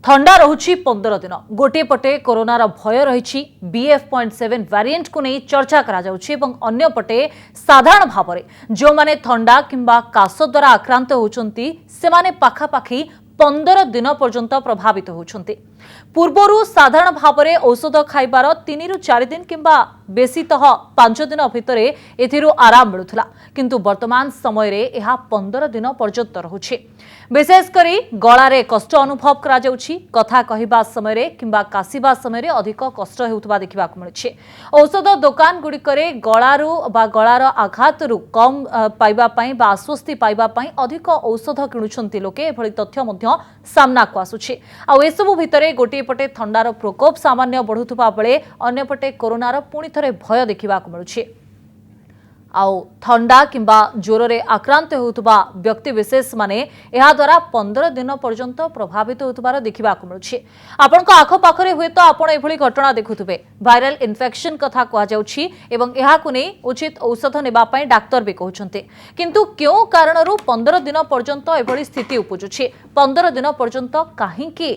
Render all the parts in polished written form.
ठंडा रहुछि 15 दिन गोटे पटे कोरोनार भय रही BF.7 वेरिएंट को नहीं चर्चा करा जाउछि एवं अन्य पटे साधारण भाव में जो माने ठंडा किंबा काश द्वारा आक्रांत होउछंती से माने पाखापाखी 15 दिन पर्यंत प्रभावित होउछंती। पूर्वरु साधारण भाव में औषध खाइबार 3 रु 4 दिन किंबा बेसीतः 5 दिन भितर एथिरु आराम मिलुथला किंतु वर्तमान समय रे एहा 15 दिन पर्यंत रहुछि। विशेषकर गलारे कष्ट अनुभव करा जाउछि। कथा कहिबा समय रे किंबा कासिबा समय रे अधिक कष्ट हेउथबा देखिबा मिलुछि। औषध दुकान गुड़िकरे गलारु बा गलार आघात रु कम पाइबा पई बा आश्वस्ति पाइबा पई अधिक औषध किणुछंती लोके एभली तथ्य मध्य सामना को आसुछि। आ एसबु भितरे गोटे पटे थंडार प्रकोप सामान्य बढ़ुथबा बेले अन्य पटे कोरोनार पुणी थरे भय देखिबा मिलुछि। आउ ठंडा किंबा ज्वर रे आक्रांत होउतबा व्यक्ति विशेष माने एहा द्वारा 15 दिन पर्यंत प्रभावित होउतबार देखिबा मिलुछि। आपनका आखो पाखरे हुए तो आपण एभली घटना देखुथबे। वायरल इन्फेक्शन कथा कहा जाउछि एवं एहा को नै उचित औषध नेबा पई डाक्टर भी कहउछन्ते किंतु क्यों कारणरू 15 दिन पर्यंत एभली स्थिति उपजुछि। 15 दिन पर्यंत काहेकि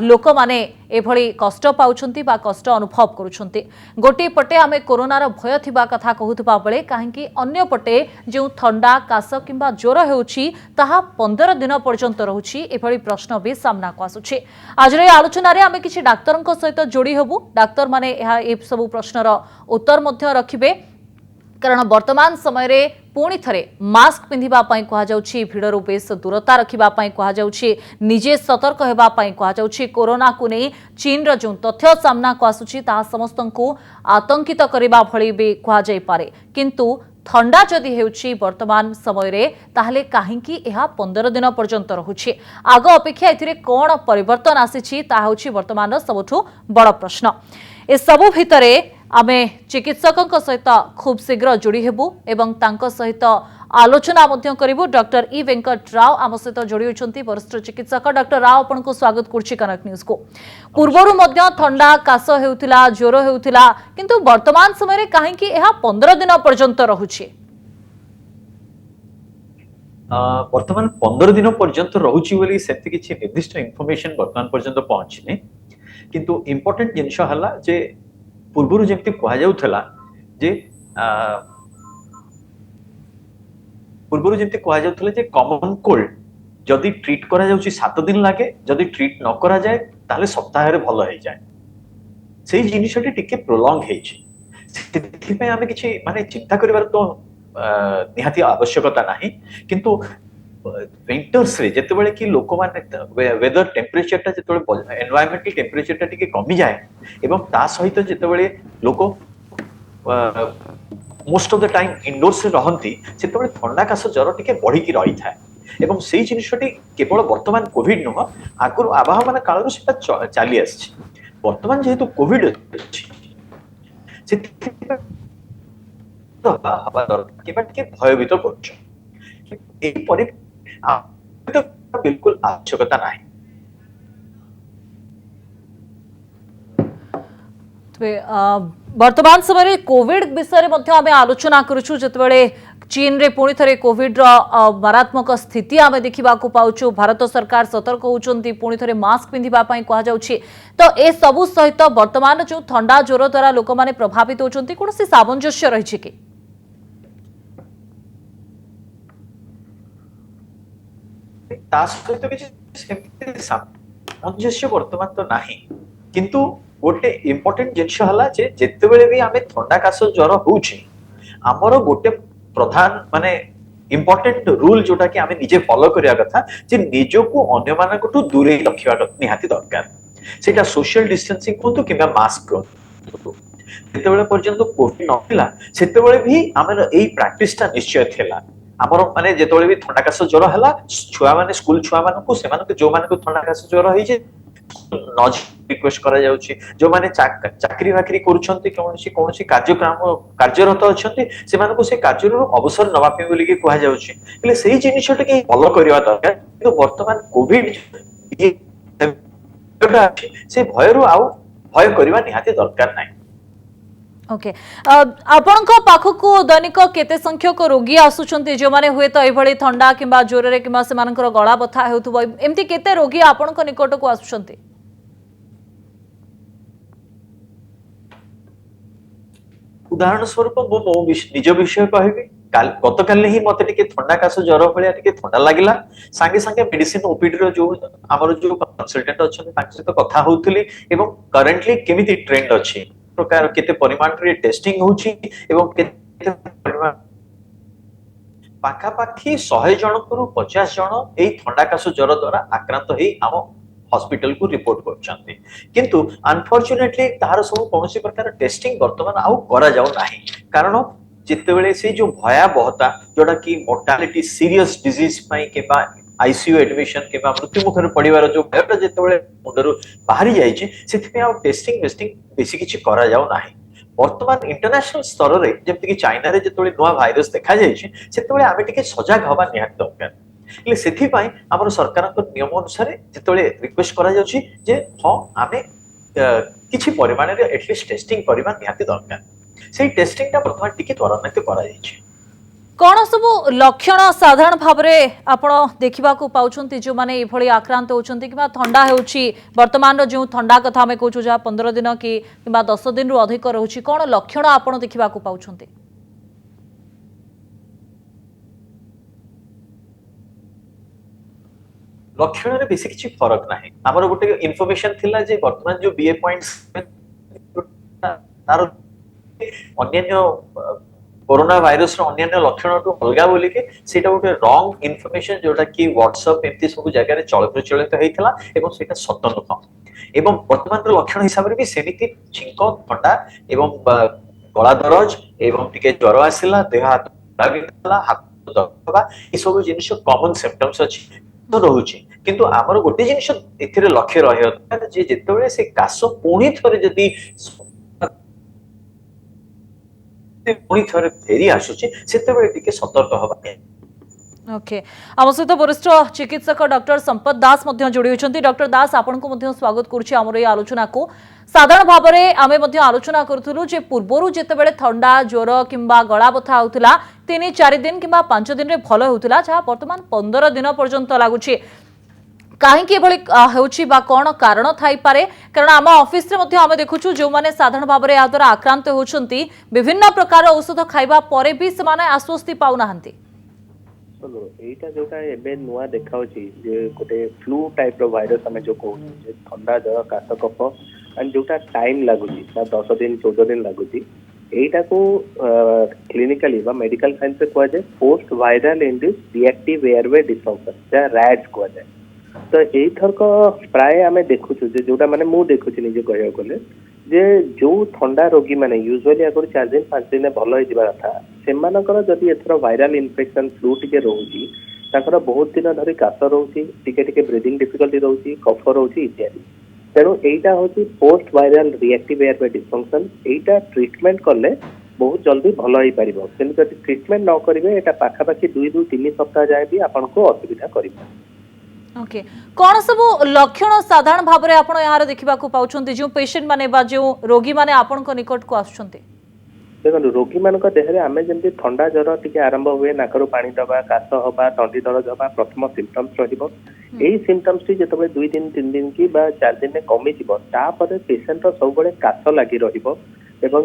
लोक माने एभली कष्ट पाउछन्ती बा कष्ट अनुभव करूछन्ती। गोटे पटे आमे कोरोनार भय थिबा कथा कहउतबा बेले काहेकि अन्य पटे जो ठंडा काश किंबा ज्वर हेउछि ताहा 15 दिन पर्यंत रहुछि एभली प्रश्न भी सामना को आसुछि। आज रे आलोचना रे आमे किछि डाक्टरक सहित जोड़ी हेबु। डाक्टर माने एहा ए सब प्रश्नर उत्तर मध्य रखिबे कारण वर्तमान समय रे पुणी थरे मास्क पिंधिबा पई कहा जाउछि। भिड़रु बेस दूरता रखिबा पई कहा जाउछि। निजे सतर्क हेबा पई कहा जाउछि। कोरोना को नै चीन रो जो तथ्य सामना को आसुछि ता समस्तंकु आतंकित करिबा भଳି भी कहा जाय पारे किंतु ठंडा जदि हेउछि वर्तमान समय रे ताहले काहेकि एहा 15 दिन पर्यंत रहुछि। आग अपेक्षा एथिरे कोन परिवर्तन आसीछि ता होछि वर्तमान सबठु बड़ प्रश्न। ए सबु भितरे आमे चिकित्सक सहित खूब शीघ्र जोड़ी हेबु एवं तांको सहित आलोचना मध्य करिबु। डॉक्टर ई वेंकट राव आम सहित जोड़ी होचंती वरिष्ठ चिकित्सक। डॉक्टर राव आपन को स्वागत करछि कनक न्यूज को। पूर्वरु मध्य ठंडा काश हेउथिला ज्वर हेउथिला किंतु वर्तमान समय रे काहेकि एहा 15 दिन पर्यंत रहुछि। वर्तमान 15 दिन पर्यंत रहुछि बोली सेति किछि निर्दिष्ट इंफॉर्मेशन वर्तमान पर्यंत पहुंचिने किंतु इंपोर्टेंट जिंस हला जे पूर्वरु जेमति कहा जाउथला जे पूर्वरु जेमति कहा जाउथला जे कॉमन कोल्ड जदि ट्रीट करा जाउछि 7 दिन लागे जदि ट्रीट न करा जाय ताले सप्ताह रे भलो हे जाय सेही जिनिसटी टिके प्रोलॉन्ग हेछि। सेति पे आमे किछि माने चिंता करिवार तो निहाती आवश्यकता नाही किंतु विंटर्स रे जेतेबेले कि लोक माने वेदर टेम्परेचर ता जेतेबेले एनवायरमेंटल टेम्परेचर ता टिके कमी जाय एवं ता सहित जेतेबेले लोक most of the time indoors रे रहंती सेतेबेले ठंडा काश ज्वर टिके बढ़ी की रही थाए एवं सेही जिनिसटी केवल वर्तमान कोविड नुह आगुर आबाह माने कालरु सेटा चाली आछि। वर्तमान जेहेतु कोविड अछि सेति तो हवा दरकार केबा टिके भयभीत करछ ए परि तो बिल्कुल आवश्यकता नाही। वर्तमान समय कोविड विषय रे मध्य आमे आलोचना करूछु जतबेले चीन रे पुणी थरे कोविड रो मारात्मक स्थिति आमे देखिबा को पाउछु। भारत सरकार सतर्क होउचंती पुणी थरे मास्क पिंधिबा पई कहा जाउछि। तो ए सबु सहित वर्तमान जो ठंडा ज्वर द्वारा लोक माने प्रभावित होउचंती कोनोसी सामंजस्य रहिछि कि सामंजस्य वर्तमान तो नाही किंतु गोटे इंपोर्टेंट जिनिस हला जे जेतेबेले भी आमे ठंडा काश ज्वर होउछि हमरो गोटे प्रधान माने इंपोर्टेंट रूल जोटा कि आमे निजे फॉलो करिया कथा जे निजो को अन्य मानकटु दूरे रखिबा निहाती दरकार। सेटा सोशल डिस्टेंसिंग कोंतु किबा मास्क जेतेबेले पर्यंत कोविड नथिला सेतेबेले भी हमर एई प्रैक्टिस ता निश्चय थिला। हमर माने जेतेबेले भी ठंडा काश ज्वर हला छुआ माने स्कूल छुआ मानकु सेमानकु जो मानकु ठंडा काश ज्वर होई जे नज रिक्वेस्ट करा जाउछि जो माने चाकरी बाकरी करूछन्ती कोनोसी कार्यक्रम कार्यरत अछन्ती सेमानकु से कार्यरो अवसर नबा पे बोली के कहा जाउछि એટલે सेही जिनिसटे के फॉलो करिवा दरकार किंतु वर्तमान कोविड से भयरु आउ भय करिवा निहाती दरकार नाही। ओके आपणक पाखक दैनिक केते संख्यक रोगी आसुचंती जो माने हुए तो एभली ठंडा किंबा जोरे किंबा सेमानकर गळा बथा हेउथबो एमती केते रोगी आपणक निकट को आसुचंती उदाहरण स्वरूप मो निज विषय कहबी गत काली ही मते टिके ठंडा काश ज्वर भलिया टिके ठंडा लागिला सांगे सांगे मेडिसिन ओपीडी रो जो हमर जो कंसल्टेंट अछन तांक सहित कथा होउथली एवं करंटली केमिति ट्रेंड अछि प्रकार केते परिमाण रे टेस्टिंग होउची एवं केते परिमाण पाखापाखि 100 जन को 50 जन एई ठंडा काश ज्वर द्वारा आक्रांत हेई हम हॉस्पिटल को रिपोर्ट करछन्ते किंतु अनफॉर्चूनेटली तार सब कोनोसी प्रकार टेस्टिंग वर्तमान आउ करा जाउ नाही कारण जितेबेले से जो भयावहता जोटा कि मोर्टालिटी सीरियस डिजीज पई केबा आईसीयू एडमिशन केबा मृत्यु मुखर पड़िवार जो भयटा जितेबेले मुंडरू बाहरी जाई छै सेति आ टेस्टिंग बेसी किछि करा जाउ नाही वर्तमान इंटरनेशनल स्तर रे जेमति कि चाइना रे जितेबेले नुवा भाइरस देखा जाई छै सेतेबेले आमे टिके सजग हवा निहात दरकार ले सेथि पई हमर सरकार नियम अनुसार जितेबेले रिक्वेस्ट करा जाउ छै जे हां आमे किछि परिमाण रे एटलीस्ट टेस्टिंग करबा निहात दरकार से टेस्टिंग टा प्रथम टिके त्वरान्वित करा जाई छै कौन सब लक्षण साधारण भाव में आपण देखा पाँच जो मैंने ये आक्रांत होती कि ठंडा होर्तमान जो ठंडा कथा आम कहूँ जहाँ 15 दिन कि 10 दिन रु अधिक रोचे कौन लक्षण आप देखा पाँच लक्षण रे बेसी किछि फरक नाही हमर गोटे इन्फॉर्मेशन थिला जे वर्तमान जो बीए पॉइंट्स तार अन्य कोरोना वायरस रो अन्य लक्षण तो अलगा बोली के सेटा गोटे रॉन्ग इन्फॉर्मेशन जोटा कि व्हाट्सएप एमती सब जगह रे चल प्रचलित हेइथला एवं सेटा सत्य नुह एवं वर्तमान रो लक्षण हिसाब रे भी सेमिति छिंक ठंडा एवं गला दरज एवं टिके ज्वर आसिला देह हाथ लागिला हाथ दबा ई सब जिनिस कॉमन सिम्पटम्स अछि तो रहुछि किंतु हमर गोटे जिनिस एथिरे लक्ष्य रहय जे जेतेबेले से काश पुणी थरे जदी पुणी थरे फेरी आसुछि सेतेबेले टिके सतर्क हबा ओके आम सहित वरिष्ठ चिकित्सक डॉक्टर संपत दास जोड़ी होती डॉक्टर दास आपन को स्वागत करुच्ची आमर ये आलोचना को साधारण भाव में आम आलोचना करूँ जे पूर्वर जितेबाला ठंडा ज्वर किंबा गला बथा होता 3-4 दिन कि 5 दिन में भल होता जहाँ बर्तमान 15 दिन पर्यंत लगुच कहीं कौन कारण थाईपे कारण आम ऑफिस आम देखुचु जो मैंने साधारण भाव में याद्वारा आक्रांत होती विभिन्न प्रकार औषध खाइबा परे भी से आश्वस्ति पाऊना एटा जोटा एबे नुआ देखाउची जे गोटे फ्लू टाइप रो वायरस हमें जो कहू जे ठंडा ज्वर काश कफ एंड जोटा टाइम लागुची 10 दिन 14 दिन लागुची एटा को क्लिनिकली बा मेडिकल साइंस से कहै जे post viral induced reactive airway dysfunction जा रैट्स कहै जे तो एई थरक प्राय हमें देखुछु जे जोटा माने मु देखुची निजे कहय कोले जे जो ठंडा रोगी माने यूजुअली अगर 4 दिन 5 दिन भल हो जिबा था सेमानकर जदि एथरो वायरल इन्फेक्शन फ्लू टिके रहउची ताकर बहुत दिन धरि काश रहउची टिके टिके ब्रीदिंग डिफिकल्टी रहउची कफ रहउची इत्यादि तेणु एटा होची post viral reactive airway dysfunction एटा ट्रीटमेंट करले बहुत जल्दी भल होई परिबो किंतु जदि ट्रीटमेंट न करिवे एटा पाखापाखि 2-3 सप्ताह जाए भी आपनको असुविधा करिबो ओके कौन सब लक्षण साधारण भाव में आप देखा पाँच जो पेशेंट माने जो रोगी माने आपण निकट को आसुछन्ते देखो रोगी मान देहरे आम जमी ठंडा ज्वर टी आरंभ हुए नाकरू पानी दबा काश हवा तंटी दरज हवा प्रथम सिम्पटम्स रही सिम्पटम्स टी जो 2 दिन 3 दिन की 4 दिन कमी पेसेंट सब काश लगी रही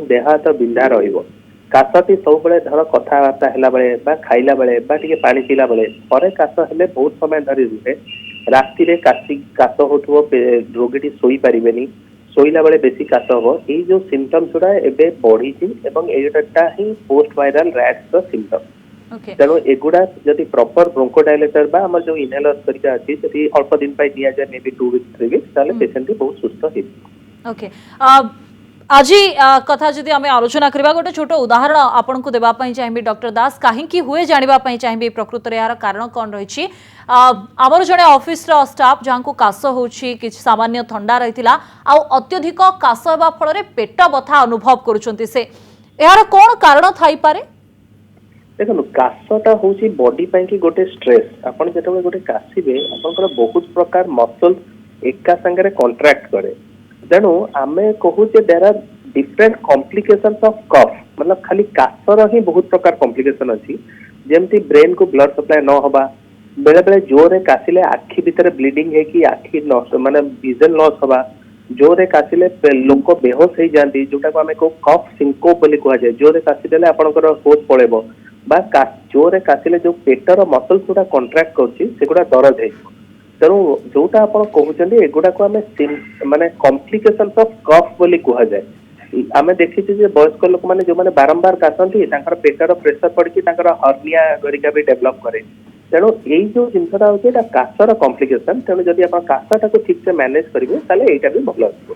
देह हाथ बिंधा रशटी सब धर कथबार्ता है बेले खाइला बेले पानी पीला बेले थे काश हेले बहुत समय धरी रुहे राति काश हो रोगी शोई पारे शोला बेले बेसी काश हम ये जो सिम्पटम्स गुड़ा एबे बढ़ी एटा ही पोस्ट वायरल रैट्स सिम्पटम तेणु एगुड़ा जदि प्रॉपर ब्रोंकोडायलेटर बा हमर जो इनहेलर तरीका अछि जदि अल्प दिन पाई दिया जाय मे बी 2 वीक्स 3 वीक्स ताले पेशेंट बहुत सुस्थ हे ओके आज कथा जदि आम आलोचना करबा गोटे छोट उदाहरण आपन को देबा पई चाहिबी डॉक्टर दास काहेकि हुए जानिबा पई चाहिबी प्रकृत रे यार कारण कोन रहिछि आमर जने ऑफिस रो स्टाफ जहां को काश होछि कि सामान्य ठंडा रहितिला आ अत्यधिक काश हेबा फल रे पेट बथा अनुभव करूछन्ति से यार कोन कारण थाई पारे देखो काशटा होछि बॉडी पई कि गोटे स्ट्रेस आपन जेतबे गोटे काशिबे आपनकर बहुत प्रकार मसल एका संगे कॉन्ट्रैक्ट करे तेणु आमे कहू जे there are different complications of cough मतलब खाली काशर ही बहुत प्रकार कॉम्प्लिकेशन अच्छी जेमती ब्रेन को ब्लड सप्लाई न होबा बेले बेले जोरे कासिले आखि भितर ब्लीडिंग है कि आखि नष्ट माने विजन लॉस होबा जोरे कासिले लोक बेहोश हो जाती जोटा को आमे को कफ सिंकोप बोली कहा जाए जोरे कासिले आपनकर होश पळेबो बा जोरे कासिले जो पेटर मसल्स गुडा कॉन्ट्रैक्ट करछि सेगुडा दर्द है तेणु जोटा आपण कहउछन्ती एगुडा को आमे माने कॉम्प्लिकेशंस ऑफ कफ बोली कहा जाए आमे देखिछि जे वयस्क लोक माने जो माने बारंबार कासंती तांकर पेटर प्रेशर पड़की तांकर हर्निया गरिका भी डेवलप करे तेणु यही जो जिनसटा होचे काशर कॉम्प्लिकेशन तेणु जदि आप काशटा को ठीक से मैनेज करेंगे ताले एटा भी भल आसबो।